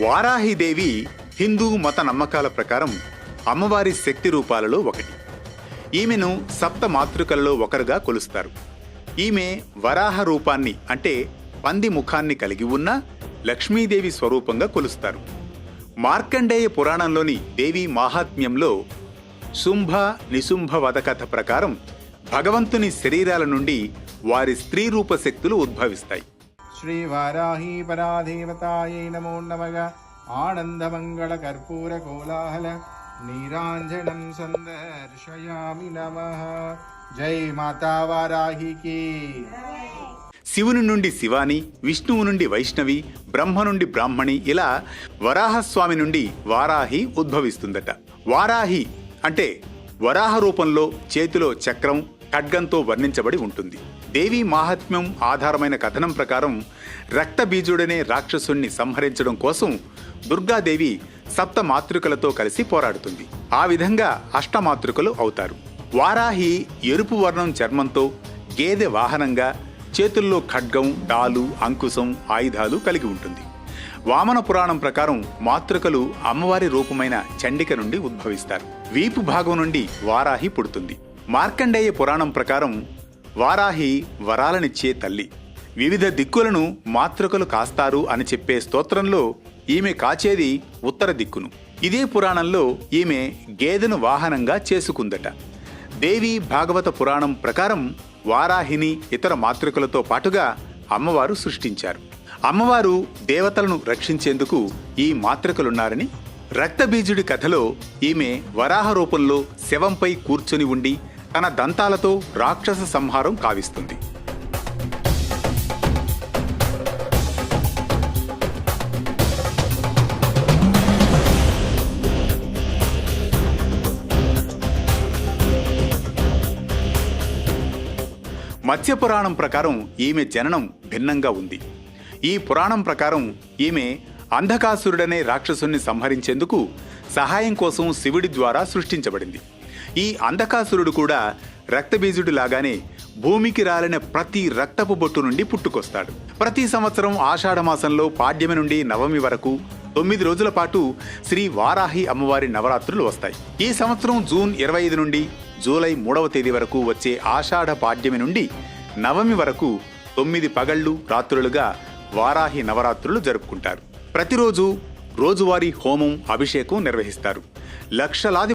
వారాహిదేవి హిందూ మత నమ్మకాల ప్రకారం అమ్మవారి శక్తి రూపాలలో ఒకటి. ఈమెను సప్త మాతృకల్లో ఒకరుగా కొలుస్తారు. ఈమె వరాహ రూపాన్ని అంటే పంది ముఖాన్ని కలిగి ఉన్న లక్ష్మీదేవి స్వరూపంగా కొలుస్తారు. మార్కండేయ పురాణంలోని దేవీ మాహాత్మ్యంలో శుంభ నిశుంభ వధ కథ ప్రకారం భగవంతుని శరీరాల నుండి వారి స్త్రీ రూప శక్తులు ఉద్భవిస్తాయి. శ్రీ వారాహి పరాదేవతాయై నమో నమః. ఆనందమంగళ కర్పూర కోలాహల నీరాంజనం సందర్శయామి నమః. జై మాతా వారాహికి. శివుని నుండి శివాని, విష్ణువు నుండి వైష్ణవి, బ్రహ్మ నుండి బ్రాహ్మణి, ఇలా వరాహస్వామి నుండి వారాహి ఉద్భవిస్తుందట. వారాహి అంటే వరాహ రూపంలో చేతిలో చక్రం ఖడ్గంతో వర్ణించబడి ఉంటుంది. దేవీ మాహాత్మ్యం ఆధారమైన కథనం ప్రకారం రక్తబీజుడనే రాక్షసుణ్ణి సంహరించడం కోసం దుర్గాదేవి సప్త మాతృకలతో కలిసి పోరాడుతుంది. ఆ విధంగా అష్టమాతృకలు అవుతారు. వారాహి ఎరుపు వర్ణం చర్మంతో, గేదె వాహనంగా, చేతుల్లో ఖడ్గం, డాలు, అంకుశం, ఆయుధాలు కలిగి ఉంటుంది. వామన పురాణం ప్రకారం మాతృకలు అమ్మవారి రూపమైన చండిక నుండి ఉద్భవిస్తారు. వీపు భాగం నుండి వారాహి పుడుతుంది. మార్కండేయ పురాణం ప్రకారం వారాహి వరాలనిచ్చే తల్లి. వివిధ దిక్కులను మాతృకలు కాస్తారు అని చెప్పే స్తోత్రంలో ఈమె కాచేది ఉత్తర దిక్కును. ఇదే పురాణంలో ఈమె గేదెను వాహనంగా చేసుకుందట. దేవి భాగవత పురాణం ప్రకారం వారాహిని ఇతర మాతృకలతో పాటుగా అమ్మవారు సృష్టించారు. అమ్మవారు దేవతలను రక్షించేందుకు ఈ మాతృకలున్నారని, రక్తబీజుడి కథలో ఈమె వరాహ రూపంలో శవంపై కూర్చొని ఉండి తన దంతాలతో రాక్షస సంహారం కావిస్తుంది. మత్స్యపురాణం ప్రకారం ఈమె జననం భిన్నంగా ఉంది. ఈ పురాణం ప్రకారం ఈమె అంధకాసురుడనే రాక్షసుని సంహరించేందుకు సహాయం కోసం శివుడి ద్వారా సృష్టించబడింది. ఈ అంధకాసురుడు కూడా రక్తబీజుడి లాగానే భూమికి రాలిన ప్రతి రక్తపు బొట్టు నుండి పుట్టుకొస్తాడు. ప్రతి సంవత్సరం ఆషాఢమాసంలో పాడ్యమి నుండి నవమి వరకు 9 రోజుల పాటు శ్రీ వారాహి అమ్మవారి నవరాత్రులు వస్తాయి. ఈ సంవత్సరం జూన్ 25 నుండి జూలై 3వ తేదీ వరకు వచ్చే ఆషాఢ పాడ్యమి నుండి నవమి వరకు 9 పగళ్లు రాత్రులుగా వారాహి నవరాత్రులు జరుపుకుంటారు. ప్రతిరోజు రోజువారీ హోమం, అభిషేకం నిర్వహిస్తారు. లక్షలాది